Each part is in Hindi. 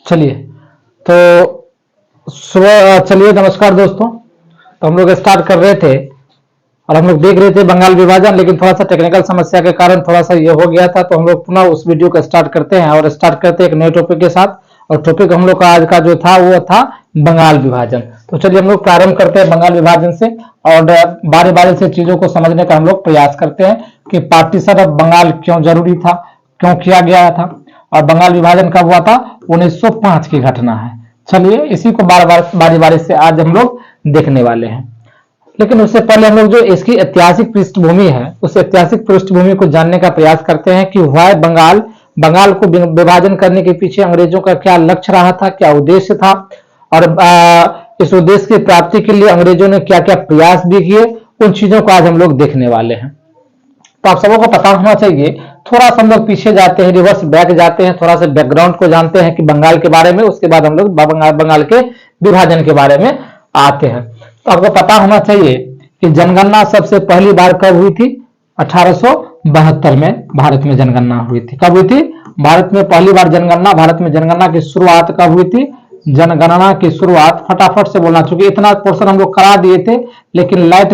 चलिए तो सुबह चलिए नमस्कार दोस्तों। तो हम लोग स्टार्ट कर रहे थे और हम लोग देख रहे थे बंगाल विभाजन, लेकिन थोड़ा सा टेक्निकल समस्या के कारण थोड़ा सा ये हो गया था। तो हम लोग पुनः उस वीडियो को स्टार्ट करते हैं और स्टार्ट करते हैं एक नए टॉपिक के साथ। और टॉपिक हम लोग का आज का जो था वो था बंगाल विभाजन। तो चलिए हम लोग प्रारंभ करते हैं बंगाल विभाजन से और बारी बारी से चीजों को समझने का हम लोग प्रयास करते हैं कि पार्टीशन ऑफ बंगाल क्यों जरूरी था, क्यों किया गया था और बंगाल विभाजन कब हुआ था। 1905 की घटना है। चलिए इसी को बारी बारी से आज हम लोग देखने वाले हैं, लेकिन उससे पहले हम लोग जो इसकी ऐतिहासिक पृष्ठभूमि है उस ऐतिहासिक पृष्ठभूमि को जानने का प्रयास करते हैं कि वाय बंगाल को विभाजन करने के पीछे अंग्रेजों का क्या लक्ष्य रहा था, क्या उद्देश्य था और इस उद्देश्य की प्राप्ति के लिए अंग्रेजों ने क्या क्या प्रयास भी किए। उन चीजों को आज हम लोग देखने वाले हैं। तो आप सबको पता होना चाहिए। थोड़ा सा हम लोग पीछे जाते हैं, रिवर्स बैक जाते हैं, थोड़ा सा बैकग्राउंड को जानते हैं कि बंगाल के बारे में। उसके बाद हम लोग बंगाल के विभाजन के बारे में आते हैं। तो आपको पता होना चाहिए कि जनगणना सबसे पहली बार कब हुई थी। 1872 में भारत में जनगणना हुई थी। कब हुई थी? भारत में पहली बार जनगणना। भारत में जनगणना की शुरुआत कब हुई थी? जनगणना की शुरुआत फटाफट से बोलना, चूंकि इतना पोर्शन हम लोग करा दिए थे, लेकिन लाइट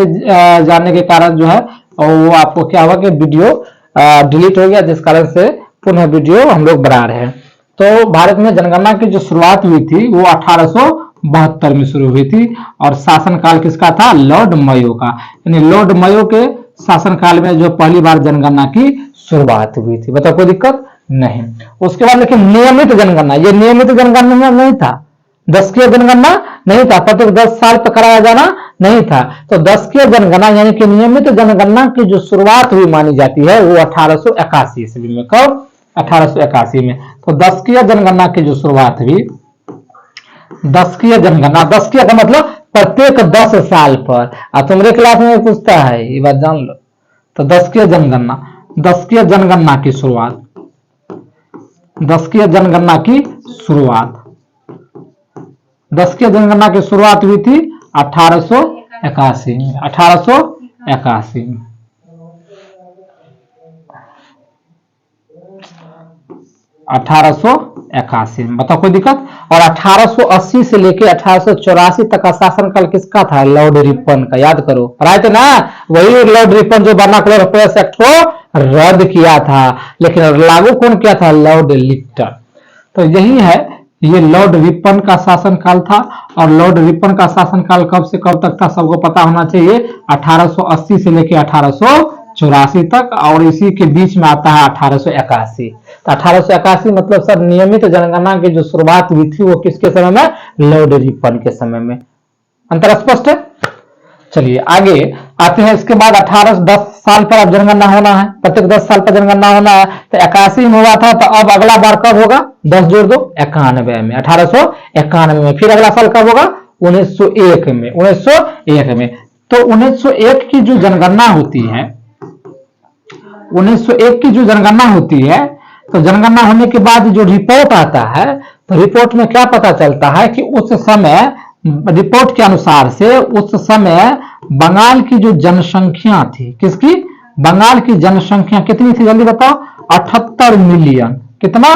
जाने के कारण जो है वो आपको क्या हुआ कि वीडियो डिलीट हो गया, जिस कारण से पुनः वीडियो हम लोग बना रहे हैं। तो भारत में जनगणना की जो शुरुआत हुई थी वो 1872 में शुरू हुई थी और शासनकाल किसका था? लॉर्ड मयो का। यानी लॉर्ड मयो के शासनकाल में जो पहली बार जनगणना की शुरुआत हुई थी। बताओ कोई दिक्कत नहीं। उसके बाद लेकिन नियमित जनगणना, ये नियमित जनगणना नहीं था, दशकीय जनगणना नहीं था, प्रत्येक 10 साल पर कराया जाना नहीं था। तो दशकीय जनगणना यानी कि नियमित जनगणना की जो शुरुआत हुई मानी जाती है वो 1881 ईस्वी में। कब? 1881 में। तो दशकीय जनगणना की जो शुरुआत हुई, दशकीय जनगणना, दशकीय का मतलब प्रत्येक 10 साल पर। तुम्हारे क्लास में पूछता है, ये बात जान लो। तो दशकीय जनगणना, दशकीय जनगणना की शुरुआत, दशकीय जनगणना की शुरुआत, दशकीय जनगणना की शुरुआत हुई थी 1881 में। 1881 में। 1881 में। बताओ कोई दिक्कत? और 1880 से लेके 1884 तक का शासनकाल किसका था? लॉर्ड रिपन का। याद करो, पढ़ाए थे ना। वही लॉर्ड रिपन जो वर्नाकुलर अफेयर्स एक्ट को रद्द किया था, लेकिन लागू कौन किया था? Lord Lipton. तो यही है, ये लॉर्ड रिपन का शासनकाल था। और लॉर्ड रिपन का शासनकाल कब से कब तक था सबको पता होना चाहिए। 1880 से लेके 1884 तक, और इसी के बीच में आता है 1881। तो 1881 मतलब सर नियमित जनगणना की जो शुरुआत हुई थी वो किसके समय में? लॉर्ड रिपन के समय में। अंतर स्पष्ट है? चलिए आगे आते हैं। इसके बाद 10 साल पर अब जनगणना होना है, प्रत्येक 10 साल पर जनगणना होना है। तो 81 में हुआ था, तो अब अगला बार कब होगा? 10 जोड़ दो, 91 में, 1891 में। फिर अगला साल कब होगा? 1901 में। 1901 में। तो 1901 की जो जनगणना होती है, 1901 की जो जनगणना होती है, तो जनगणना होने के बाद जो रिपोर्ट आता है, तो रिपोर्ट में क्या पता चलता है कि उस समय, रिपोर्ट के अनुसार से उस समय बंगाल की जो जनसंख्या थी, किसकी? बंगाल की जनसंख्या कितनी थी? जल्दी बताओ। 78 मिलियन। कितना?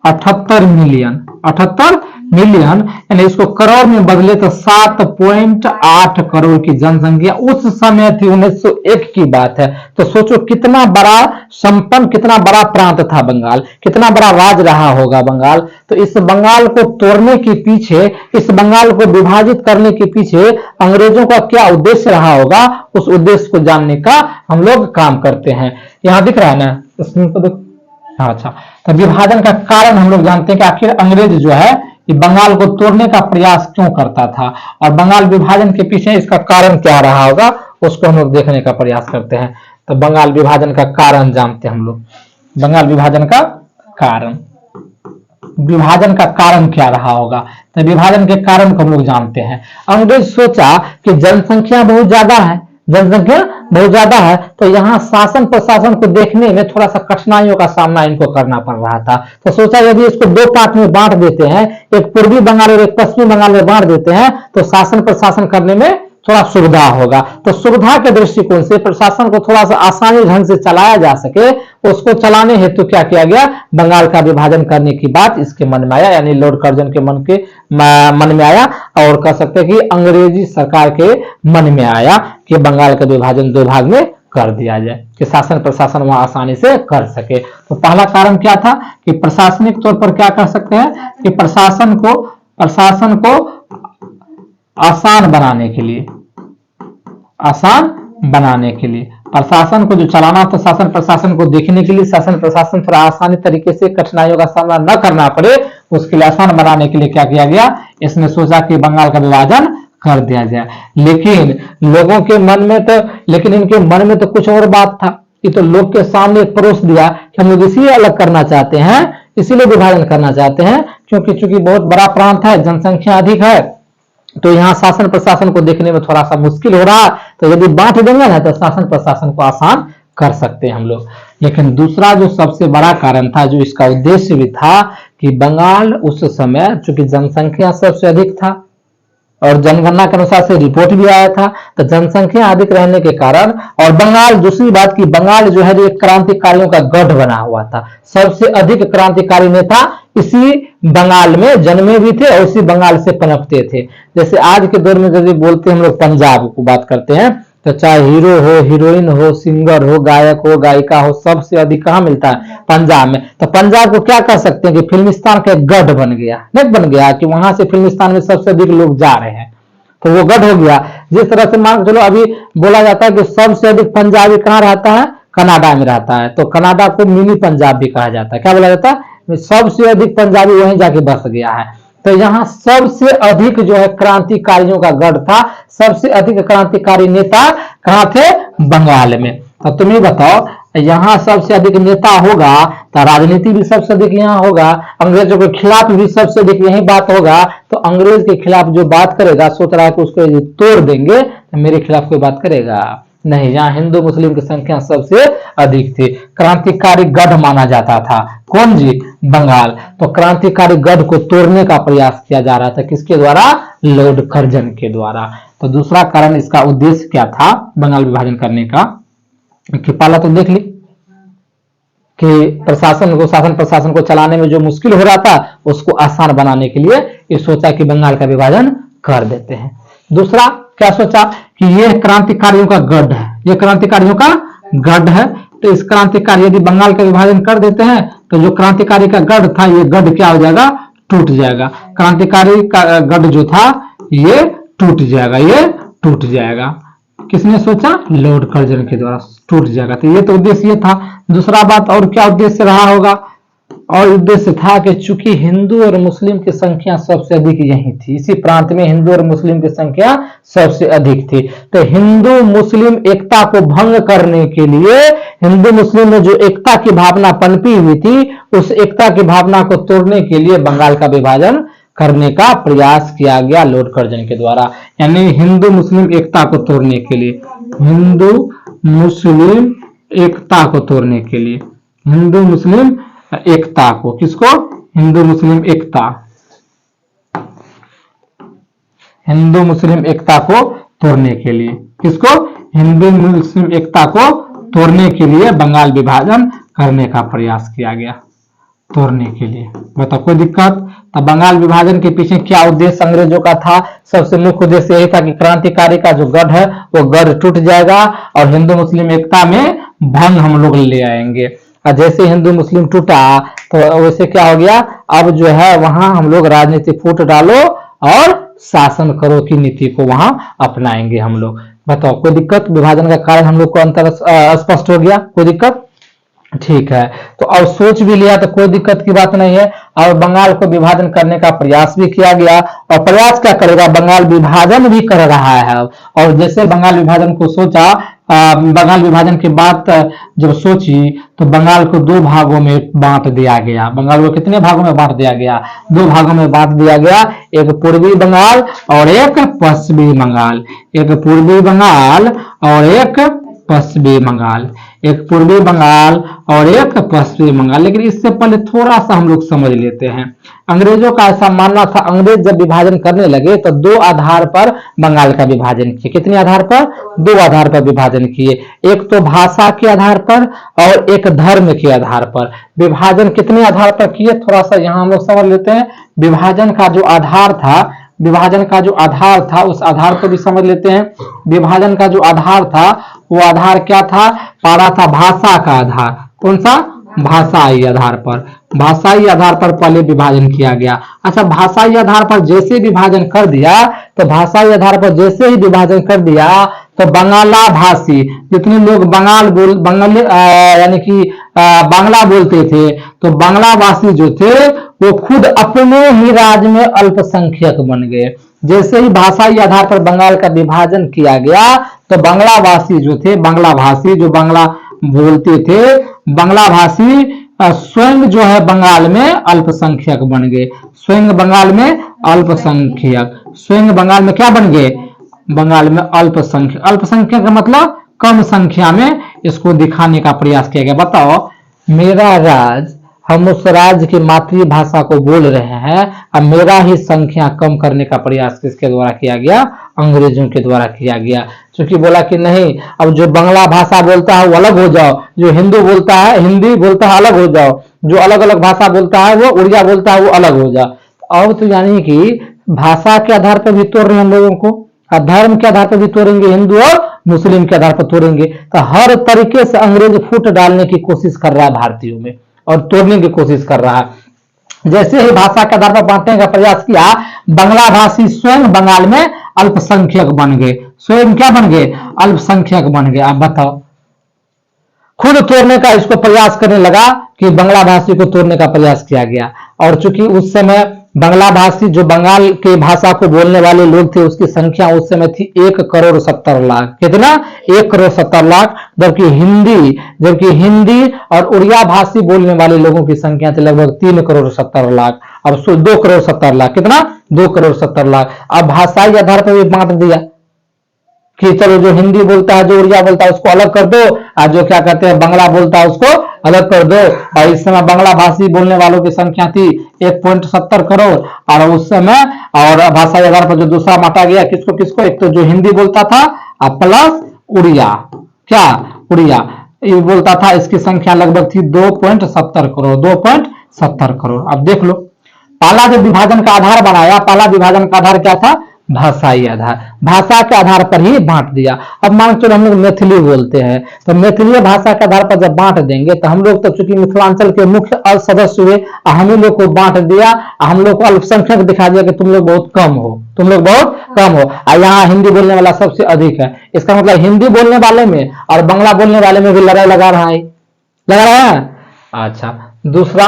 78 मिलियन। 78 मिलियन, यानी इसको करोड़ में बदले तो 7.8 करोड़ की जनसंख्या उस समय थी। 1901 की बात है। तो सोचो कितना बड़ा संपन्न, कितना बड़ा प्रांत था बंगाल, कितना बड़ा राज रहा होगा बंगाल। तो इस बंगाल को तोड़ने के पीछे, इस बंगाल को विभाजित करने के पीछे अंग्रेजों का क्या उद्देश्य रहा होगा, उस उद्देश्य को जानने का हम लोग काम करते हैं। यहां दिख रहा है ना स्क्रीन को देखो। अच्छा, तो विभाजन का कारण हम लोग जानते हैं कि आखिर अंग्रेज जो है कि बंगाल को तोड़ने का प्रयास क्यों करता था और बंगाल विभाजन के पीछे इसका कारण क्या रहा होगा, उसको हम लोग देखने का प्रयास करते हैं। तो बंगाल विभाजन का कारण जानते हैं हम लोग। बंगाल विभाजन का कारण, विभाजन का कारण क्या रहा होगा, तो विभाजन के कारण को हम लोग जानते हैं। अंग्रेज सोचा कि जनसंख्या बहुत ज्यादा है, जनसंख्या बहुत ज्यादा है, तो यहाँ शासन प्रशासन को देखने में थोड़ा सा कठिनाइयों का सामना इनको करना पड़ रहा था। तो सोचा यदि इसको 2 पार्ट में बांट देते हैं, एक पूर्वी बंगाल और एक पश्चिमी बंगाल में बांट देते हैं, तो शासन प्रशासन करने में थोड़ा सुविधा होगा। तो सुविधा के दृष्टिकोण से प्रशासन को थोड़ा सा आसानी ढंग से चलाया जा सके, उसको चलाने हेतु क्या किया गया, बंगाल का विभाजन करने की बात इसके मन में आया, यानी लॉर्ड कर्जन के मन में आया, और कह सकते हैं कि अंग्रेजी सरकार के मन में आया कि बंगाल का विभाजन दो भाग में कर दिया जाए कि शासन प्रशासन वहां आसानी से कर सके। तो पहला कारण क्या था कि प्रशासनिक तौर पर क्या कर सकते हैं कि प्रशासन को आसान बनाने के लिए, प्रशासन को जो चलाना था, शासन प्रशासन को देखने के लिए, शासन प्रशासन थोड़ा आसानी तरीके से कठिनाइयों का सामना न करना पड़े, उसके लिए आसान बनाने के लिए क्या किया गया, इसने सोचा कि बंगाल का विभाजन कर दिया जाए। लेकिन लोगों के मन में तो, लेकिन इनके मन में तो कुछ और बात था। कि तो लोग के सामने एक परोस दिया कि हम लोग इसीलिए अलग करना चाहते हैं, इसीलिए विभाजन करना चाहते हैं क्योंकि चूंकि बहुत बड़ा प्रांत है, जनसंख्या अधिक है, तो यहाँ शासन प्रशासन को देखने में थोड़ा सा मुश्किल हो रहा है। तो यदि बांट देंगे ना तो शासन प्रशासन को आसान कर सकते हैं हम लोग। लेकिन दूसरा जो सबसे बड़ा कारण था, जो इसका उद्देश्य भी था कि बंगाल उस समय चूंकि जनसंख्या सबसे अधिक था और जनगणना के अनुसार से रिपोर्ट भी आया था, तो जनसंख्या अधिक रहने के कारण, और बंगाल, दूसरी बात की बंगाल जो है एक क्रांतिकारियों का गढ़ बना हुआ था। सबसे अधिक क्रांतिकारी नेता इसी बंगाल में जन्मे भी थे और उसी बंगाल से पनपते थे। जैसे आज के दौर में यदि बोलते हैं हम लोग पंजाब को बात करते हैं, तो चाहे हीरो हो, हीरोइन हो, सिंगर हो, गायक हो, गायिका हो, सबसे अधिक कहाँ मिलता है, पंजाब में। तो पंजाब को क्या कर सकते हैं कि फिल्मिस्तान का एक गढ़ बन गया, नहीं बन गया कि वहां से फिल्मिस्तान में सबसे अधिक लोग जा रहे हैं, तो वो गढ़ हो गया। जिस तरह से मान चलो अभी बोला जाता है कि सबसे अधिक पंजाबी कहाँ रहता है, कनाडा में रहता है, तो कनाडा को मिनी पंजाब भी कहा जाता है। क्या बोला जाता है, सबसे अधिक पंजाबी वहीं जाके बस गया है। तो यहाँ सबसे अधिक जो है क्रांतिकारियों का गढ़ था, सबसे अधिक क्रांतिकारी नेता कहाँ थे, बंगाल में। तो तुम ही बताओ, यहाँ सबसे अधिक नेता होगा तो राजनीति भी सबसे अधिक यहाँ होगा, अंग्रेजों के खिलाफ भी सबसे अधिक यही बात होगा। तो अंग्रेज के खिलाफ जो बात करेगा, सोच रहा है कि उसको यदि तोड़ देंगे तो मेरे खिलाफ कोई बात करेगा नहीं। यहाँ हिंदू मुस्लिम की संख्या सबसे अधिक थी, क्रांतिकारी गढ़ माना जाता था। कौन जी, बंगाल। तो क्रांतिकारी गढ़ को तोड़ने का प्रयास किया जा रहा था, किसके द्वारा, लॉर्ड कर्जन के द्वारा। तो दूसरा कारण, इसका उद्देश्य क्या था बंगाल विभाजन करने का, कि पहला तो देख ली कि प्रशासन को, शासन प्रशासन को चलाने में जो मुश्किल हो रहा था उसको आसान बनाने के लिए ये सोचा कि बंगाल का विभाजन कर देते हैं। दूसरा क्या सोचा कि ये क्रांतिकारियों का गढ़ है, ये क्रांतिकारियों का गढ़ है, तो इस क्रांतिकारी यदि बंगाल का विभाजन कर देते हैं तो जो क्रांतिकारी का गढ़ था, ये गढ़ क्या हो जाएगा, टूट जाएगा। क्रांतिकारी का गढ़ जो था ये टूट जाएगा, ये टूट जाएगा। किसने सोचा, लॉर्ड कर्जन के द्वारा टूट जाएगा। तो ये तो उद्देश्य था। दूसरा बात और क्या उद्देश्य रहा होगा, और उद्देश्य था कि चूंकि हिंदू और मुस्लिम की संख्या सबसे अधिक यही थी, इसी प्रांत में हिंदू और मुस्लिम की संख्या सबसे अधिक थी, तो हिंदू मुस्लिम एकता को भंग करने के लिए, हिंदू मुस्लिम में जो एकता की भावना पनपी हुई थी, उस एकता की भावना को तोड़ने के लिए बंगाल का विभाजन करने का प्रयास किया गया लॉर्ड कर्जन के द्वारा। यानी हिंदू मुस्लिम एकता को तोड़ने के लिए, हिंदू मुस्लिम एकता को तोड़ने के लिए, हिंदू मुस्लिम एकता को, किसको, हिंदू मुस्लिम एकता, हिंदू मुस्लिम एकता को तोड़ने के लिए, किसको, हिंदू मुस्लिम एकता को तोड़ने के लिए बंगाल विभाजन करने का प्रयास किया गया, तोड़ने के लिए। बताओ कोई दिक्कत। तब बंगाल विभाजन के पीछे क्या उद्देश्य अंग्रेजों का था, सबसे मुख्य उद्देश्य यही था कि क्रांतिकारी का जो गढ़ है वो गढ़ टूट जाएगा और हिंदू मुस्लिम एकता में भंग हम लोग ले आएंगे। और जैसे हिंदू मुस्लिम टूटा तो वैसे क्या हो गया, अब जो है वहां हम लोग राजनीति फूट डालो और शासन करो की नीति को वहां अपनाएंगे हम लोग। बताओ कोई दिक्कत, विभाजन का कारण हम लोग को अंतर स्पष्ट हो गया, कोई दिक्कत, ठीक है। तो अब सोच भी लिया तो कोई दिक्कत की बात नहीं है। और बंगाल को विभाजन करने का प्रयास भी किया गया, और प्रयास क्या करेगा, बंगाल विभाजन भी कर रहा है। और जैसे बंगाल विभाजन को सोचा, बंगाल विभाजन की बात जब सोची तो बंगाल को दो भागों में बांट दिया गया। बंगाल को कितने भागों में बांट दिया गया, दो भागों में बांट दिया गया, एक पूर्वी बंगाल और एक पश्चिमी बंगाल, एक पूर्वी बंगाल और एक पश्चिमी बंगाल, एक पूर्वी बंगाल और एक पश्चिमी बंगाल। लेकिन इससे पहले थोड़ा सा हम लोग समझ लेते हैं अंग्रेजों का ऐसा मानना था, अंग्रेज जब विभाजन करने लगे तो दो आधार पर बंगाल का विभाजन किए। कितने आधार पर? दो आधार पर विभाजन किए, एक तो भाषा के आधार पर और एक धर्म के आधार पर। विभाजन कितने आधार पर किए, थोड़ा सा यहां हम लोग समझ लेते हैं। विभाजन का जो आधार था, विभाजन का जो आधार था उस आधार को भी समझ लेते हैं। विभाजन का जो आधार था वो आधार क्या था? पहला था भाषा का आधार। कौन सा? भाषाई आधार पर। भाषाई आधार पर पहले विभाजन किया गया। अच्छा, भाषाई आधार पर जैसे विभाजन कर दिया, तो भाषाई आधार पर जैसे ही विभाजन कर दिया तो बंगाला भाषी जितने लोग बंगाली यानी कि बांग्ला बोलते थे, तो बांग्ला भाषी जो थे वो खुद अपने ही राज्य में अल्पसंख्यक बन गए। जैसे ही भाषाई आधार पर बंगाल का विभाजन किया गया तो बांग्ला भाषी जो थे, बांग्ला भाषी जो बांग्ला बोलते थे, बांग्ला भाषी स्वयं जो है बंगाल में अल्पसंख्यक बन गए। स्वयं बंगाल में अल्पसंख्यक, स्वयं बंगाल में क्या बन गए? बंगाल में अल्पसंख्यक। अल्पसंख्यक का मतलब कम संख्या में, इसको दिखाने का प्रयास किया गया। बताओ, मेरा राज्य, हम उस राज्य की मातृभाषा को बोल रहे हैं, अब मेरा ही संख्या कम करने का प्रयास किसके द्वारा किया गया? अंग्रेजों के द्वारा किया गया। क्योंकि बोला कि नहीं, अब जो बांग्ला भाषा बोलता है वो अलग हो जाओ, जो हिंदू बोलता है, हिंदी बोलता है अलग हो जाओ, जो अलग अलग भाषा बोलता है वो उड़िया बोलता है वो अलग हो जाओ। अब तो यानी कि भाषा के आधार पर भी तोड़ रहे हैं हम लोगों को, धर्म के आधार पर भी तोड़ेंगे, हिंदू और मुस्लिम के आधार पर तोड़ेंगे। तो हर तरीके से अंग्रेज फूट डालने की कोशिश कर रहा है भारतीयों में और तोड़ने की कोशिश कर रहा है। जैसे ही भाषा के आधार पर बांटने का प्रयास किया, बांग्ला भाषी स्वयं बंगाल में अल्पसंख्यक बन गए। स्वयं क्या बन गए? अल्पसंख्यक बन गए। आप बताओ, खुद तोड़ने का इसको प्रयास करने लगा कि बांग्ला भाषी को तोड़ने का प्रयास किया गया। और चूंकि उस समय बांग्ला भाषी जो बंगाल के भाषा को बोलने वाले लोग थे उसकी संख्या उस समय थी 1,70,00,000। कितना? 1,70,00,000। जबकि हिंदी और उड़िया भाषी बोलने वाले लोगों की संख्या थी लगभग 3,70,00,000। अब 2,70,00,000। कितना? 2,70,00,000। अब भाषाई आधार पर भी बांट दिया कि चलो जो हिंदी बोलता है, जो उड़िया बोलता है उसको अलग कर दो, और जो क्या कहते हैं बांग्ला बोलता है उसको अलग कर दो। और इस समय बांग्ला भाषी बोलने वालों की संख्या थी 1.70 करोड़। और उस समय और भाषा के आधार पर जो दूसरा बांटा गया, किसको किसको? एक तो जो हिंदी बोलता था प्लस उड़िया, क्या? उड़िया ये बोलता था, इसकी संख्या लगभग थी 2.70 करोड़। 2.70 करोड़। अब देख लो, पहला जो विभाजन का आधार बनाया, पहला विभाजन का आधार क्या था? भाषाई आधार। भाषा के आधार पर ही बांट दिया। अब मान चलो हम लोग मैथिली बोलते हैं, तो मैथिली भाषा के आधार पर जब बांट देंगे तो हम लोग तो चूंकि मिथिलांचल के मुख्य सदस्य हुए, हम ही लोग को बांट दिया, हम लोग को अल्पसंख्यक दिखा दिया कि तुम लोग बहुत कम हो, तुम लोग बहुत कम हो, और यहाँ हिंदी बोलने वाला सबसे अधिक है। इसका मतलब हिंदी बोलने वाले में और बांग्ला बोलने वाले में भी लड़ाई लगा रहा है। अच्छा, दूसरा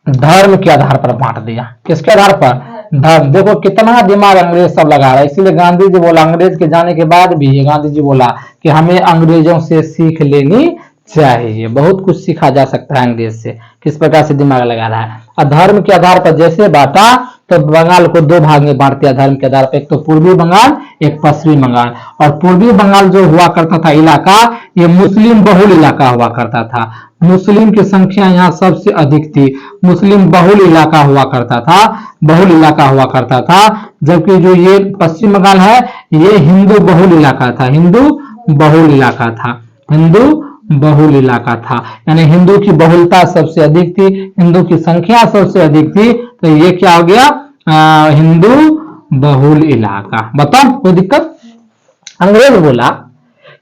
धर्म के आधार पर बांट दिया। किसके आधार पर? धर्म। देखो कितना दिमाग अंग्रेज सब लगा रहा है। इसीलिए गांधी जी बोला, अंग्रेज के जाने के बाद भी गांधी जी बोला कि हमें अंग्रेजों से सीख लेनी चाहिए। बहुत कुछ सीखा जा सकता है अंग्रेज से, किस प्रकार से दिमाग लगा रहा है। और धर्म के आधार पर जैसे बांटा तो बंगाल को दो भाग में बांट दिया धर्म के आधार पर, एक तो पूर्वी बंगाल, एक पश्चिमी बंगाल। और पूर्वी बंगाल जो हुआ करता था इलाका, ये मुस्लिम बहुल इलाका हुआ करता था। मुस्लिम की संख्या यहाँ सबसे अधिक थी। मुस्लिम बहुल इलाका हुआ करता था, बहुल इलाका हुआ करता था। जबकि जो ये पश्चिम बंगाल है ये हिंदू बहुल इलाका था। हिंदू बहुल इलाका था। हिंदू बहुल इलाका था, यानी हिंदू की बहुलता सबसे अधिक थी, हिंदू की संख्या सबसे अधिक थी। तो ये क्या हो गया? हिंदू बहुल इलाका। बताओ, कोई दिक्कत? अंग्रेज बोला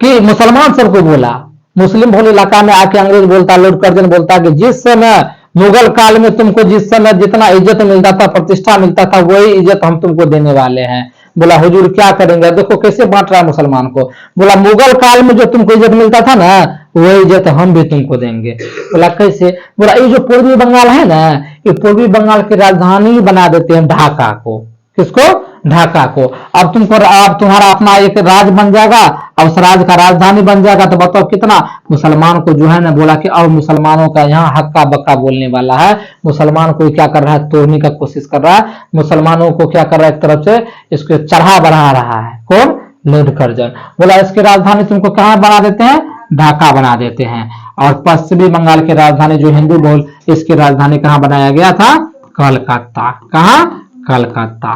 कि मुसलमान सबको बोला, मुस्लिम बहुल इलाका में आके अंग्रेज बोलता, लॉर्ड कर्जन बोलता कि जिस समय मुगल काल में तुमको जिस समय जितना इज्जत मिलता था, प्रतिष्ठा मिलता था, वही इज्जत हम तुमको देने वाले हैं। बोला हुजूर क्या करेंगे? देखो कैसे बांट रहा है मुसलमान को। बोला मुगल काल में जो तुमको इज्जत मिलता था ना, वही इज्जत हम भी तुमको देंगे। बोला कैसे? बोला ये जो पूर्वी बंगाल है ना, ये पूर्वी बंगाल की राजधानी बना देते हैं ढाका को। किसको? ढाका को। अब तुमको, अब तुम्हारा अपना एक राज बन जाएगा, अब उस राज का राजधानी बन जाएगा। तो बताओ कितना मुसलमान को जो है ना, बोला कि अब मुसलमानों का यहाँ हक्का बक्का बोलने वाला है। मुसलमान को क्या कर रहा है? तोड़ने का कोशिश कर रहा है। मुसलमानों को क्या कर रहा है? एक तरफ से इसको चढ़ा बढ़ा रहा है। कौन? Lord Curzon. बोला इसकी राजधानी तुमको कहाँ बना देते हैं? ढाका बना देते हैं। और पश्चिमी बंगाल की राजधानी जो हिंदू बहुल, इसकी राजधानी कहाँ बनाया गया था? कलकत्ता। कहाँ? कलकत्ता।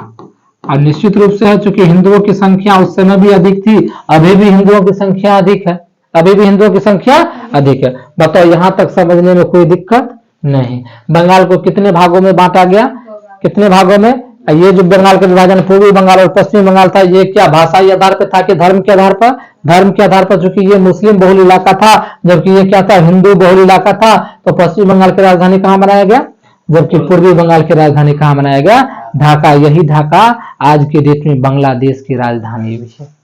और निश्चित रूप से है, चूंकि हिंदुओं की संख्या उस समय भी अधिक थी, अभी भी हिंदुओं की संख्या अधिक है, अभी भी हिंदुओं की संख्या अधिक है। बताओ यहां तक समझने में कोई दिक्कत नहीं। बंगाल को कितने भागों में बांटा गया? कितने भागों में? ये जो बंगाल का विभाजन पूर्वी बंगाल और पश्चिमी बंगाल था, ये क्या भाषाई आधार पर था कि धर्म के आधार पर? धर्म के आधार पर, चूंकि ये मुस्लिम बहुल इलाका था, जबकि ये क्या था? हिंदू बहुल इलाका था। तो पश्चिमी बंगाल की राजधानी कहां बनाया गया? जबकि पूर्वी बंगाल की राजधानी कहां बनाया गया? ढाका। यही ढाका आज के डेट में बांग्लादेश की राजधानी भी है।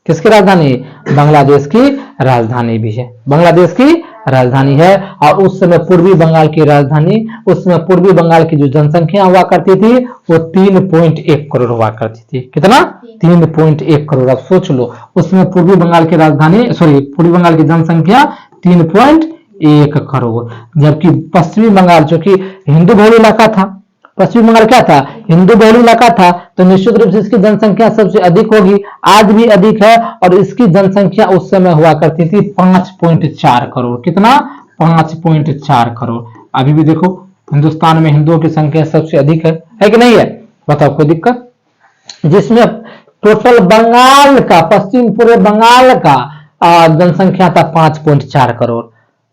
किसकी राजधानी? बांग्लादेश की राजधानी भी है। बांग्लादेश की राजधानी है। और उस समय पूर्वी बंगाल की राजधानी, उस समय पूर्वी बंगाल की जो जनसंख्या हुआ करती थी वो 3.1 करोड़ हुआ करती थी। कितना? 3.1 करोड़। अब सोच लो, उसमें पूर्वी बंगाल की राजधानी, पूर्वी बंगाल की जनसंख्या 3.1 करोड़, जबकि पश्चिमी बंगाल जो कि हिंदू बहुल इलाका था, पश्चिमी बंगाल क्या था? हिंदू बहुल इलाका था, तो निश्चित रूप से इसकी जनसंख्या सबसे अधिक होगी, आज भी अधिक है। और इसकी जनसंख्या उस समय हुआ करती थी 5.4 करोड़। कितना? 5.4 करोड़। अभी भी देखो हिंदुस्तान में हिंदुओं की संख्या सबसे अधिक है कि नहीं है? बताओ कोई दिक्कत? जिसमें टोटल बंगाल का, पश्चिम पूरे बंगाल का जनसंख्या था 5.4 करोड़।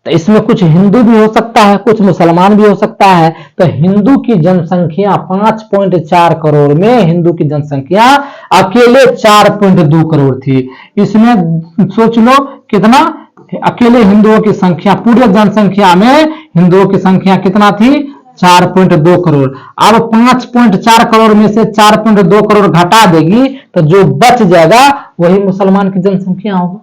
तो इसमें कुछ हिंदू भी हो सकता है, कुछ मुसलमान भी हो सकता है। तो हिंदू की जनसंख्या 5.4 करोड़ में हिंदू की जनसंख्या अकेले 4.2 करोड़ थी। इसमें सोच लो कितना अकेले हिंदुओं की संख्या, पूरे जनसंख्या में हिंदुओं की संख्या कितना थी? 4.2 करोड़। अब 5.4 करोड़ में से 4.2 करोड़ घटा देगी तो जो बच जाएगा वही मुसलमान की जनसंख्या होगा।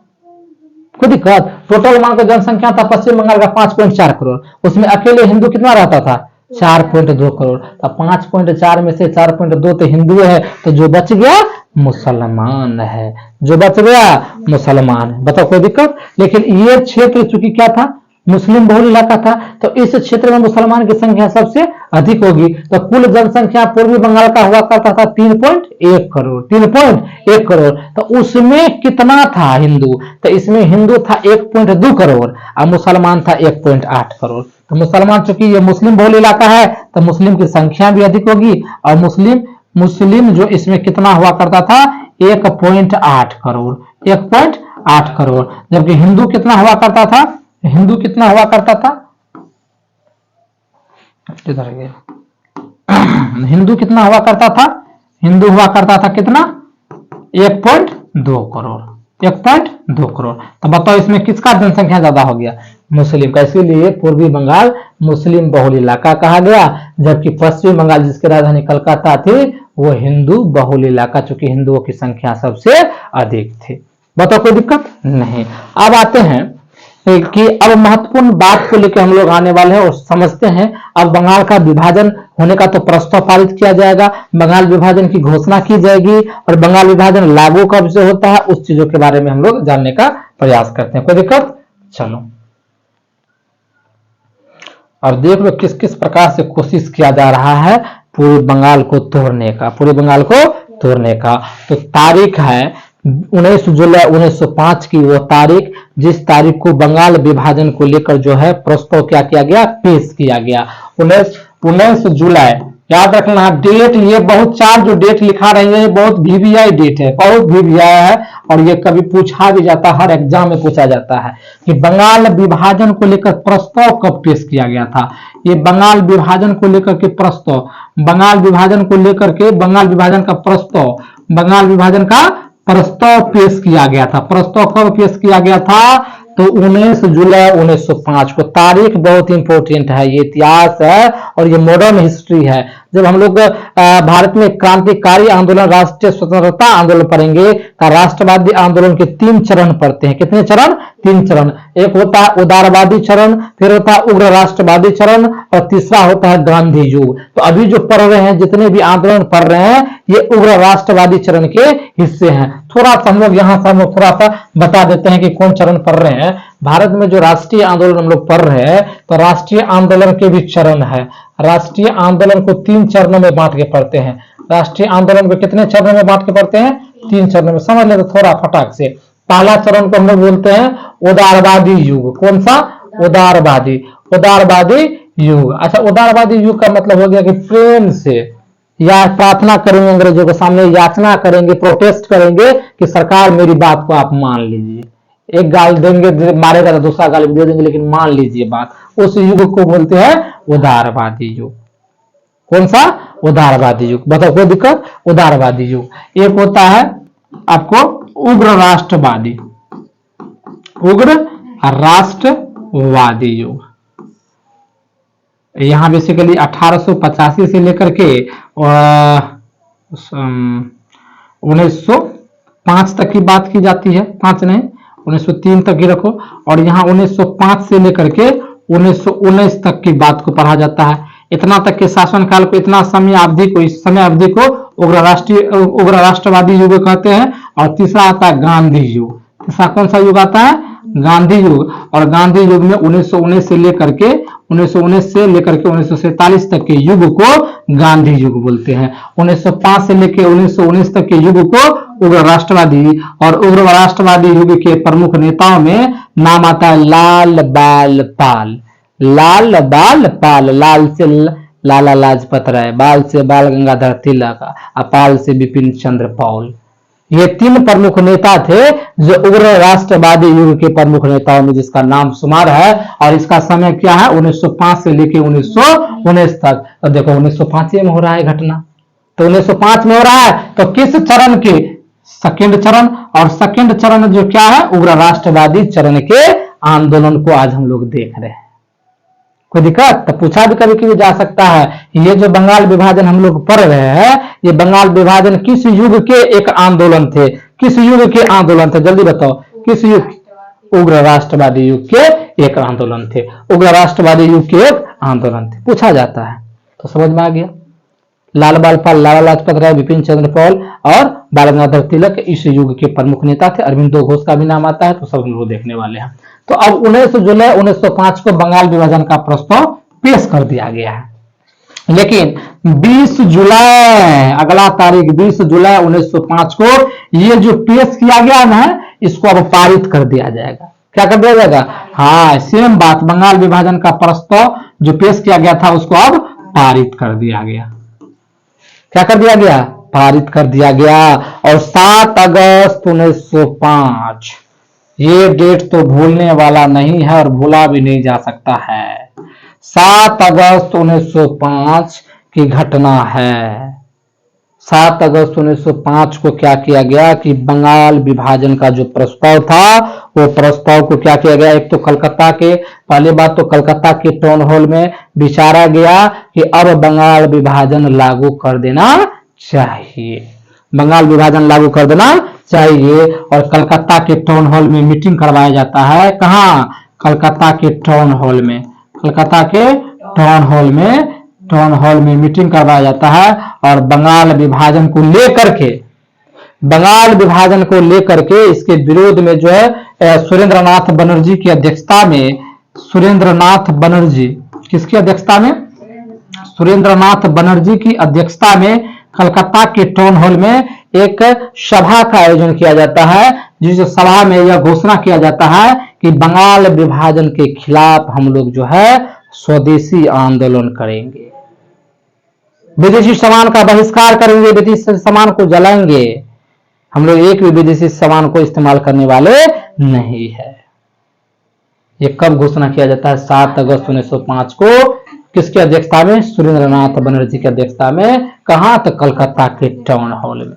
कोई दिक्कत? टोटल मान का जनसंख्या था पश्चिम बंगाल का 5.4 करोड़, उसमें अकेले हिंदू कितना रहता था? 4.2 करोड़। तो 5.4 में से 4.2 तो हिंदू है, तो जो बच गया मुसलमान है, जो बच गया मुसलमान है। बताओ कोई दिक्कत? लेकिन ये क्षेत्र चूंकि क्या था? मुस्लिम बहुल इलाका था, तो इस क्षेत्र में मुसलमान की संख्या सबसे अधिक होगी। तो कुल जनसंख्या पूर्वी बंगाल का हुआ करता था 3.1 करोड़, 3.1 करोड़। तो उसमें कितना था हिंदू? तो इसमें हिंदू था 1.2 करोड़ और मुसलमान था 1.8 करोड़। तो मुसलमान, चूंकि ये मुस्लिम बहुल इलाका है, तो मुस्लिम की संख्या भी अधिक होगी। और मुस्लिम जो इसमें कितना हुआ करता था? 1.8 करोड़, 1.8 करोड़। जबकि हिंदू कितना हुआ करता था? हिंदू कितना हुआ करता था? इधर गया। हिंदू कितना हुआ करता था? हिंदू हुआ करता था कितना? 1.2 करोड़, 1.2 करोड़। तो बताओ इसमें किसका जनसंख्या ज्यादा हो गया? मुस्लिम का। इसीलिए पूर्वी बंगाल मुस्लिम बहुल इलाका कहा गया, जबकि पश्चिमी बंगाल जिसकी राजधानी कलकत्ता थी वो हिंदू बहुल इलाका, चूंकि हिंदुओं की संख्या सबसे अधिक थी। बताओ कोई दिक्कत नहीं। अब आते हैं कि अब महत्वपूर्ण बात को लेकर हम लोग आने वाले हैं और समझते हैं। अब बंगाल का विभाजन होने का तो प्रस्ताव पारित किया जाएगा, बंगाल विभाजन की घोषणा की जाएगी और बंगाल विभाजन लागू कब से होता है उस चीजों के बारे में हम लोग जानने का प्रयास करते हैं। कोई दिक्कत? चलो और देख लो किस किस प्रकार से कोशिश किया जा रहा है पूरे बंगाल को तोड़ने का, पूरे बंगाल को तोड़ने का। तो तारीख है 19 जुलाई 1905 की वो तारीख, जिस तारीख को बंगाल विभाजन को लेकर जो है प्रस्ताव क्या किया गया? पेश किया गया। 19 जुलाई, याद रखना डेट। ये बहुत चार जो डेट लिखा रही है बहुत वीवीआई डेट है, बहुत वीवीआई है। और ये कभी पूछा भी जाता है, हर एग्जाम में पूछा जाता है कि बंगाल विभाजन को लेकर प्रस्ताव कब पेश किया गया था। ये बंगाल विभाजन को लेकर के प्रस्ताव, बंगाल विभाजन को लेकर के, बंगाल विभाजन का प्रस्ताव, बंगाल विभाजन का प्रस्ताव पेश किया गया था। प्रस्ताव कब पेश किया गया था? तो 19 जुलाई 1905 को। तारीख बहुत इंपॉर्टेंट है, ये इतिहास है और ये मॉडर्न हिस्ट्री है। जब हम लोग भारत में क्रांतिकारी आंदोलन, राष्ट्रीय स्वतंत्रता आंदोलन पढ़ेंगे तो राष्ट्रवादी आंदोलन के 3 चरण पढ़ते हैं। कितने चरण? 3 चरण। एक होता है उदारवादी चरण, फिर होता है उग्र राष्ट्रवादी चरण और तीसरा होता है गांधी युग। तो अभी जो पढ़ रहे हैं, जितने भी आंदोलन पढ़ रहे हैं, ये उग्र राष्ट्रवादी चरण के हिस्से हैं। थोड़ा सा हम लोग यहाँ से हम लोग थोड़ा सा बता देते हैं कि कौन चरण पढ़ रहे हैं। भारत में जो राष्ट्रीय आंदोलन हम लोग पढ़ रहे हैं तो राष्ट्रीय आंदोलन के भी चरण है। राष्ट्रीय आंदोलन को 3 चरणों में बांट के पढ़ते हैं। राष्ट्रीय आंदोलन को कितने चरणों में बांट के पढ़ते हैं? 3 चरणों में। समझ ले तो थोड़ा फटाक से। पहला चरण को हम लोग बोलते हैं उदारवादी युग। कौन सा? उदारवादी। उदारवादी युग। अच्छा, उदारवादी युग का मतलब हो गया कि प्रेम से या प्रार्थना करेंगे अंग्रेजों के सामने, याचना करेंगे, प्रोटेस्ट करेंगे कि सरकार मेरी बात को आप मान लीजिए। एक गाल देंगे, मारेगा तो दूसरा गाल भी दे देंगे, लेकिन मान लीजिए बात। उस युग को बोलते हैं उदारवादी युग। कौन सा? उदारवादी युग। बताओ कोई दिक्कत? उदारवादी युग। एक होता है आपको उग्र राष्ट्रवादी, उग्र राष्ट्रवादी युग। यहां बेसिकली 1885 से लेकर के 1905 तक की बात की जाती है। 5 नहीं, 1903 तक ही रखो। और यहाँ 1905 से लेकर के 1919 तक की बात को पढ़ा जाता है। इतना तक के शासनकाल को, इतना समय अवधि को, इस समय अवधि को उग्र राष्ट्रवादी युग कहते हैं। और तीसरा आता है गांधी युग। तीसरा कौन सा युग आता है? गांधी युग। और गांधी युग में 1919 से लेकर के 1947 तक के युग को गांधी युग बोलते हैं। 1905 से लेकर 1919 तक के युग को उग्र राष्ट्रवादी। और उग्र राष्ट्रवादी युग के प्रमुख नेताओं में नाम आता है लाल बाल पाल। लाल बाल पाल, लाल से लाला लाजपत राय, बाल से बाल गंगाधर तिलक, पाल से बिपिन चंद्र पाल। ये 3 प्रमुख नेता थे जो उग्र राष्ट्रवादी युग के प्रमुख नेताओं में, जिसका नाम शुमार है। और इसका समय क्या है? 1905 से लेकर 1919 तक। तो देखो 1905 में हो रहा है घटना, तो 1905 में हो रहा है तो किस चरण के? सेकंड चरण। और सेकंड चरण जो क्या है? उग्र राष्ट्रवादी चरण के आंदोलन को आज हम लोग देख रहे हैं। कोई दिक्कत? तो पूछा भी कभी कभी जा सकता है, ये जो बंगाल विभाजन हम लोग पढ़ रहे हैं, ये बंगाल विभाजन किस युग के एक आंदोलन थे? किस युग के आंदोलन थे? जल्दी बताओ, किस युग? उग्र राष्ट्रवादी युग के एक आंदोलन थे। उग्र राष्ट्रवादी युग के एक आंदोलन थे, पूछा जाता है। तो समझ में आ गया। लाल बाल पाल, लाला लाजपत राय, बिपिन चंद्र पाल और बाल गंगाधर तिलक इस युग के प्रमुख नेता थे। अरविंदो घोष का भी नाम आता है, तो सब हम लोग देखने वाले हैं। तो अब 19 जुलाई 1905 को बंगाल विभाजन का प्रस्ताव पेश कर दिया गया है। लेकिन 20 जुलाई, अगला तारीख 20 जुलाई 1905 को ये जो पेश किया गया ना, इसको अब पारित कर दिया जाएगा। क्या कर दिया जाएगा? हाँ, सेम बात, बंगाल विभाजन का प्रस्ताव जो पेश किया गया था उसको अब पारित कर दिया गया। क्या कर दिया गया? पारित कर दिया गया। और 7 अगस्त 1905, ये डेट तो भूलने वाला नहीं है और भूला भी नहीं जा सकता है। 7 अगस्त 1905 की घटना है। 7 अगस्त 1905 को क्या किया गया कि बंगाल विभाजन का जो प्रस्ताव था, वो प्रस्ताव को क्या किया गया? एक तो कलकत्ता के, पहली बात तो कलकत्ता के टाउन हॉल में विचारा गया कि अब बंगाल विभाजन लागू कर देना चाहिए। बंगाल विभाजन लागू कर देना चाहिए। और कलकत्ता के टाउन हॉल में मीटिंग करवाया जाता है। कहाँ? कलकत्ता के टाउन हॉल में। कलकत्ता के टाउन हॉल में मीटिंग करवाया जाता है। और बंगाल विभाजन को लेकर के इसके विरोध में जो है सुरेंद्रनाथ बनर्जी की अध्यक्षता में, सुरेंद्रनाथ बनर्जी किसकी अध्यक्षता में? सुरेंद्रनाथ बनर्जी की अध्यक्षता में कलकत्ता के टाउन हॉल में एक सभा का आयोजन किया जाता है, जिस सभा में यह घोषणा किया जाता है कि बंगाल विभाजन के खिलाफ हम लोग जो है स्वदेशी आंदोलन करेंगे, विदेशी सामान का बहिष्कार करेंगे, विदेशी सामान को जलाएंगे। हम लोग एक भी विदेशी सामान को इस्तेमाल करने वाले नहीं है। ये कब घोषणा किया जाता है? 7 अगस्त 1905 को। किसकी अध्यक्षता में? सुरेंद्रनाथ बनर्जी की अध्यक्षता में। कहां? तो कलकत्ता के टाउन हॉल में।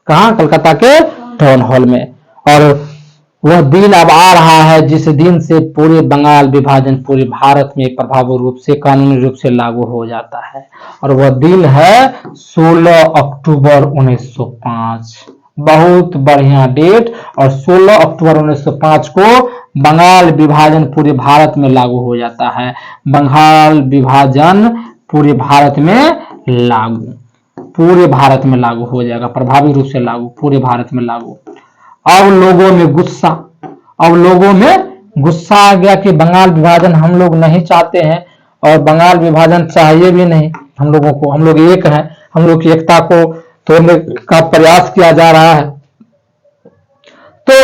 कहां? कलकत्ता के टाउन हॉल में। और वह दिन अब आ रहा है जिस दिन से पूरे बंगाल विभाजन पूरे भारत में प्रभावी रूप से, कानूनी रूप से लागू हो जाता है। और वह दिन है 16 अक्टूबर 1905। बहुत बढ़िया डेट। और 16 अक्टूबर 1905 को बंगाल विभाजन पूरे भारत में लागू हो जाता है। बंगाल विभाजन पूरे भारत में लागू हो जाएगा, प्रभावी रूप से लागू, पूरे भारत में लागू। अब लोगों में गुस्सा आ गया कि बंगाल विभाजन हम लोग नहीं चाहते हैं और बंगाल विभाजन चाहिए भी नहीं हम लोगों को। हम लोग एक हैं, हम लोग की एकता को तोड़ने का प्रयास किया जा रहा है। तो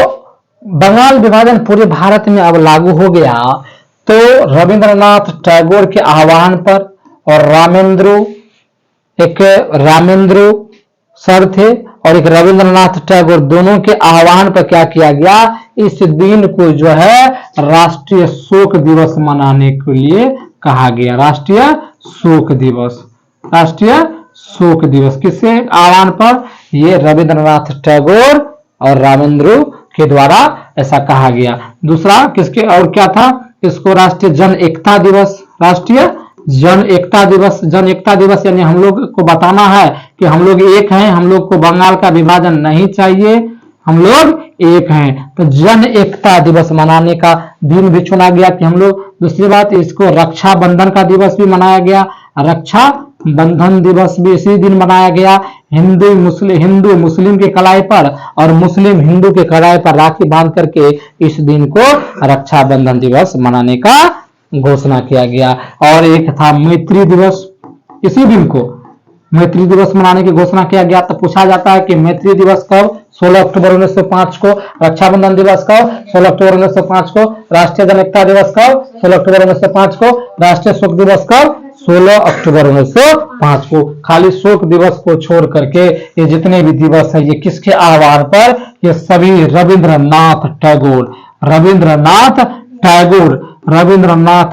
बंगाल विभाजन पूरे भारत में अब लागू हो गया। तो रविंद्रनाथ टैगोर के आह्वान पर और रामेंद्र सर थे और एक रविंद्रनाथ टैगोर, दोनों के आह्वान पर क्या किया गया, इस दिन को जो है राष्ट्रीय शोक दिवस मनाने के लिए कहा गया। राष्ट्रीय शोक दिवस, राष्ट्रीय शोक दिवस किसके आह्वान पर, ये रविंद्रनाथ टैगोर और रामेंद्र के द्वारा ऐसा कहा गया। दूसरा किसके और क्या था, इसको राष्ट्रीय जन एकता दिवस, राष्ट्रीय जन एकता दिवस। जन एकता दिवस यानी हम लोग को बताना है कि हम लोग एक हैं, हम लोग को बंगाल का विभाजन नहीं चाहिए, हम लोग एक हैं। तो जन एकता दिवस मनाने का दिन भी चुना गया कि हम लोग। दूसरी बात, इसको रक्षाबंधन का दिवस भी मनाया गया, रक्षा बंधन दिवस भी इसी दिन मनाया गया। हिंदू मुस्लिम के कलाई पर और मुस्लिम हिंदू के कलाई पर राखी बांध करके इस दिन को रक्षाबंधन दिवस मनाने का घोषणा किया गया। और एक था मैत्री दिवस, इसी दिन को मैत्री दिवस मनाने की घोषणा किया गया। तो पूछा जाता है कि मैत्री दिवस कब, 16 अक्टूबर 1905 को। रक्षाबंधन दिवस कब, 16 अक्टूबर 1905 को। राष्ट्रीय जन एकता दिवस कब, 16 अक्टूबर 1905 को। राष्ट्रीय शोक दिवस कब, 16 अक्टूबर 1905 को। खाली शोक दिवस को छोड़ करके ये जितने भी दिवस है ये किसके आह्वान पर, ये सभी रविंद्रनाथ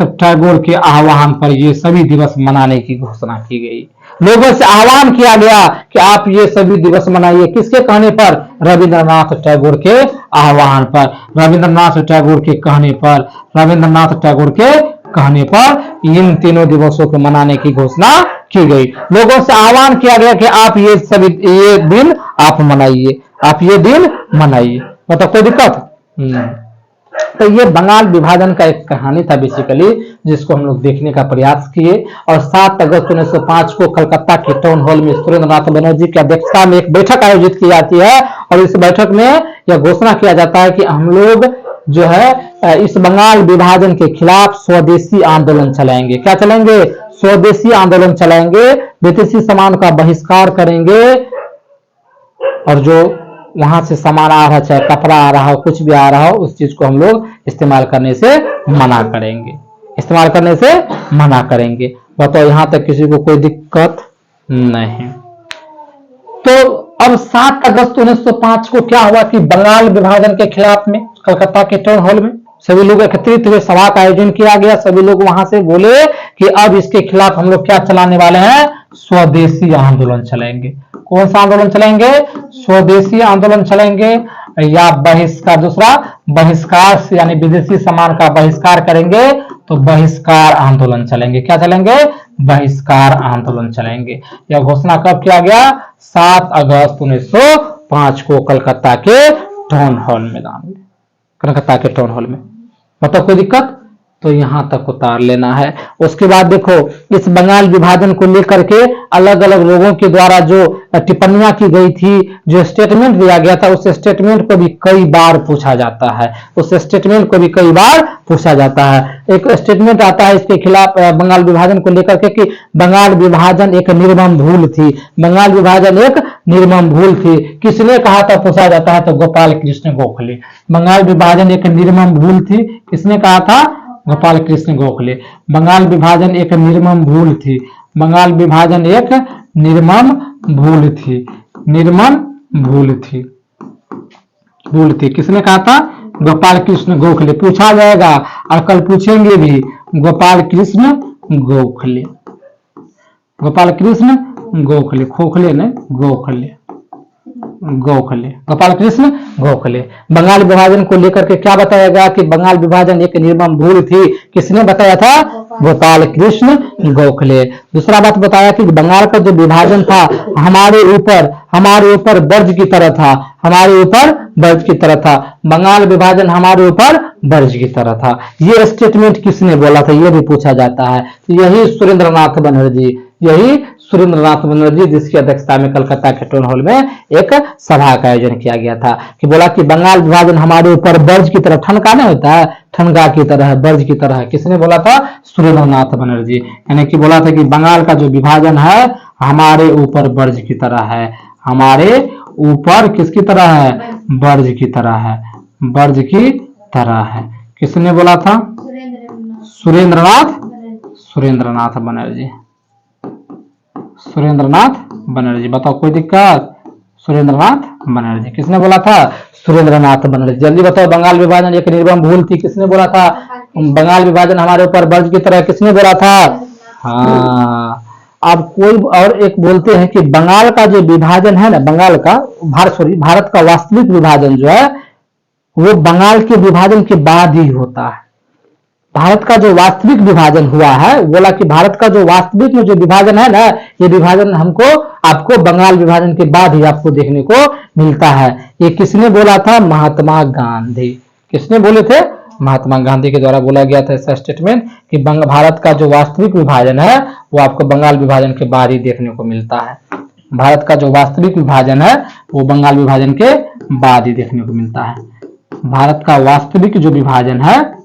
टैगोर के आह्वान पर ये सभी दिवस मनाने की घोषणा की गई। लोगों से आह्वान किया गया कि आप ये सभी दिवस मनाइए, किसके कहने पर, रविंद्रनाथ टैगोर के आह्वान पर, रविंद्रनाथ टैगोर के कहने पर, रविंद्रनाथ टैगोर के कहने पर इन तीनों दिवसों को मनाने की घोषणा की गई। लोगों से आह्वान किया गया कि आप ये दिन आप मनाइए, आप ये दिन मनाइए। मतलब कोई दिक्कत नहीं। तो ये बंगाल विभाजन का एक कहानी था बेसिकली, जिसको हम लोग देखने का प्रयास किए। और 7 अगस्त 1905 को कलकत्ता के टाउन हॉल में सुरेंद्रनाथ बनर्जी की अध्यक्षता में एक बैठक आयोजित की जाती है और इस बैठक में यह घोषणा किया जाता है कि हम लोग जो है इस बंगाल विभाजन के खिलाफ स्वदेशी आंदोलन चलाएंगे। क्या चलाएंगे, स्वदेशी आंदोलन चलाएंगे, विदेशी सामान का बहिष्कार करेंगे और जो वहां से सामान आ रहा है, चाहे कपड़ा आ रहा हो, कुछ भी आ रहा हो, उस चीज को हम लोग इस्तेमाल करने से मना करेंगे, इस्तेमाल करने से मना करेंगे। बताओ यहां तक किसी को कोई दिक्कत नहीं। तो अब 7 अगस्त 1905 को क्या हुआ कि बंगाल विभाजन के खिलाफ में कलकत्ता के टाउन हॉल में सभी लोग एकत्रित हुए, सभा का आयोजन किया गया। सभी लोग वहां से बोले कि अब इसके खिलाफ हम लोग क्या चलाने वाले हैं, स्वदेशी आंदोलन चलाएंगे। कौन सा आंदोलन चलाएंगे, स्वदेशी आंदोलन चलाएंगे या बहिष्कार। दूसरा बहिष्कार यानी विदेशी सामान का बहिष्कार करेंगे, तो बहिष्कार आंदोलन चलेंगे। क्या चलेंगे, बहिष्कार आंदोलन चलेंगे। यह घोषणा कब किया गया, 7 अगस्त 1905 को कलकत्ता के टाउन हॉल मैदान में, कलकत्ता के टाउन हॉल में। मतलब कोई दिक्कत, तो यहां तक उतार लेना है। उसके बाद देखो इस बंगाल विभाजन को लेकर के अलग अलग लोगों के द्वारा जो टिप्पणियां की गई थी, जो स्टेटमेंट दिया गया था, उस स्टेटमेंट को भी कई बार पूछा जाता है, उस स्टेटमेंट को भी कई बार पूछा जाता है। एक स्टेटमेंट आता है इसके खिलाफ बंगाल विभाजन को लेकर के कि बंगाल विभाजन एक निर्मम भूल थी, बंगाल विभाजन एक निर्मम भूल थी। किसने कहा था, पूछा जाता है, तो गोपाल कृष्ण गोखले। बंगाल विभाजन एक निर्मम भूल थी, किसने कहा था, गोपाल कृष्ण गोखले। बंगाल विभाजन एक निर्मम भूल थी, बंगाल विभाजन एक निर्मम भूल थी, निर्मम भूल थी, भूल थी। किसने कहा था, गोपाल कृष्ण गोखले। पूछा जाएगा और कल पूछेंगे भी, गोपाल कृष्ण गोखले, गोपाल कृष्ण गोखले, खोखले नहीं, गोखले, गोखले, गोपाल कृष्ण गोखले। बंगाल विभाजन को लेकर के क्या बताया गया कि बंगाल विभाजन एक निर्मम भूल थी, किसने बताया था, गोपाल कृष्ण गोखले। दूसरा बात बताया कि बंगाल का जो विभाजन था हमारे ऊपर बर्ज की तरह था, हमारे ऊपर बर्ज की तरह था, बंगाल विभाजन हमारे ऊपर बर्ज की तरह था। ये स्टेटमेंट किसने बोला था, ये भी पूछा जाता है। यही सुरेंद्रनाथ बनर्जी, यही सुरेंद्रनाथ बनर्जी, जिसकी अध्यक्षता में कलकत्ता के टाउन हॉल में एक सभा का आयोजन किया गया था, कि बोला कि बंगाल विभाजन हमारे ऊपर बर्ज की तरह, ठनका नहीं होता है, ठनका की तरह, बर्ज की तरह। किसने बोला था, सुरेंद्रनाथ बनर्जी। यानी कि बोला था कि बंगाल का जो विभाजन है हमारे ऊपर बर्ज की तरह है, हमारे ऊपर किसकी तरह है, बर्ज की तरह है, बर्ज की तरह है। किसने बोला था, सुरेंद्रनाथ सुरेंद्रनाथ बनर्जी, सुरेंद्रनाथ बनर्जी। बताओ कोई दिक्कत? सुरेंद्रनाथ बनर्जी। किसने बोला था? सुरेंद्रनाथ बनर्जी। जल्दी बताओ, बंगाल विभाजन एक निर्मम भूल थी, किसने बोला था? बंगाल विभाजन हमारे ऊपर बर्ज की तरह, किसने बोला था? हाँ। अब कोई और एक बोलते हैं कि बंगाल का जो विभाजन है ना, बंगाल का भारत का वास्तविक विभाजन जो है वो बंगाल के विभाजन के बाद ही होता है। भारत का जो वास्तविक विभाजन हुआ है, बोला कि भारत का जो वास्तविक में जो विभाजन है ना, ये विभाजन हमको आपको बंगाल विभाजन के बाद ही आपको देखने को मिलता है। ये किसने बोला था? महात्मा गांधी। किसने बोले थे? महात्मा गांधी के द्वारा बोला गया था ऐसा स्टेटमेंट कि भारत का जो वास्तविक विभाजन है वो आपको बंगाल विभाजन के बाद ही देखने को मिलता है। भारत का जो वास्तविक विभाजन है वो बंगाल विभाजन के बाद ही देखने को मिलता है। भारत का वास्तविक जो विभाजन है,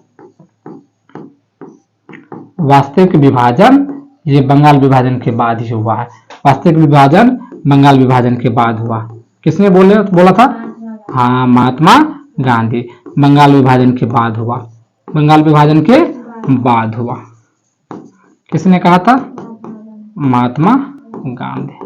वास्तविक विभाजन ये बंगाल विभाजन के बाद ही हुआ है। वास्तविक विभाजन बंगाल विभाजन के बाद हुआ। किसने बोला था? हाँ, महात्मा गांधी। बंगाल विभाजन के बाद हुआ, बंगाल विभाजन के बाद हुआ। किसने कहा था? महात्मा गांधी,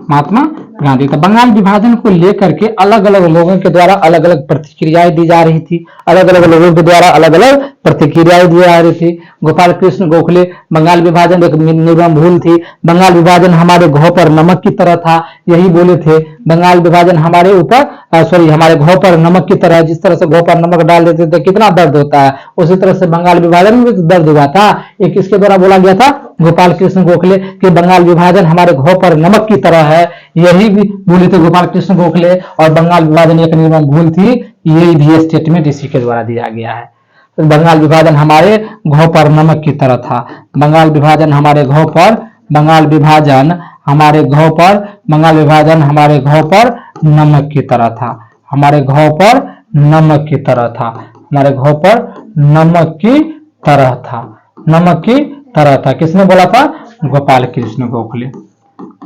महात्मा गांधी। तो बंगाल विभाजन को लेकर के अलग अलग लोगों के द्वारा अलग अलग प्रतिक्रियाएं दी जा रही थी, अलग अलग लोगों के द्वारा अलग अलग प्रतिक्रियाएं दी जा रही थी। गोपाल कृष्ण गोखले, बंगाल विभाजन एक निर्मम भूल थी, बंगाल विभाजन हमारे घाव पर नमक की तरह था, यही बोले थे। बंगाल विभाजन हमारे ऊपर हमारे घाव पर नमक की तरह, जिस तरह से घाव पर नमक डाल देते थे कितना दर्द होता है, उसी तरह से बंगाल विभाजन में भी दर्द हुआ था। ये किसके द्वारा बोला गया था? गोपाल कृष्ण गोखले कि बंगाल विभाजन हमारे घाव पर नमक की तरह है, यही भी बोले थे गोपाल कृष्ण गोखले। और बंगाल विभाजन एक निर्मम भूल थी, ये भी स्टेटमेंट इसी के द्वारा दिया गया है। तो बंगाल विभाजन हमारे घाव पर नमक की तरह था, बंगाल विभाजन हमारे घाव पर, बंगाल विभाजन हमारे घाव पर, बंगाल विभाजन हमारे घाव पर नमक की तरह था, हमारे घाव पर नमक की तरह था, हमारे घाव पर नमक की तरह था, नमक की तरह था। किसने बोला था? गोपाल कृष्ण गोखले,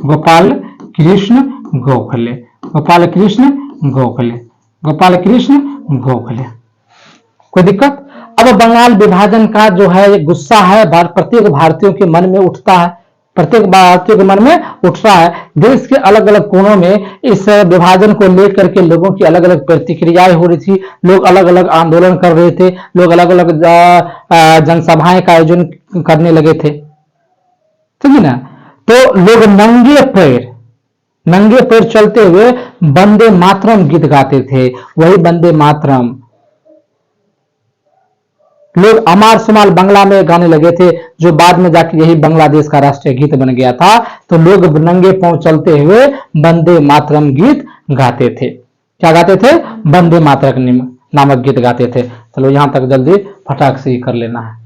गोपाल कृष्ण गोखले, गोपाल कृष्ण गोखले, गोपाल कृष्ण गोखले। कोई दिक्कत? अब बंगाल विभाजन का जो है गुस्सा है प्रत्येक भारतीयों के मन में उठता है, प्रत्येक भारतीय के मन में उठ रहा है। देश के अलग अलग कोनों में इस विभाजन को लेकर के लोगों की अलग अलग प्रतिक्रियाएं हो रही थी, लोग अलग अलग आंदोलन कर रहे थे, लोग अलग अलग जनसभाएं का आयोजन करने लगे थे, ठीक है ना। तो लोग नंगे पैर चलते हुए वंदे मातरम गीत गाते थे, वही वंदे मातरम लोग अमार सुमाल बांग्ला में गाने लगे थे, जो बाद में जाके यही बांग्लादेश का राष्ट्रीय गीत बन गया था। तो लोग नंगे पांव चलते हुए वंदे मातरम गीत गाते थे। क्या गाते थे? वंदे मातरम नामक गीत गाते थे। चलो यहां तक जल्दी फटाक से ही कर लेना है।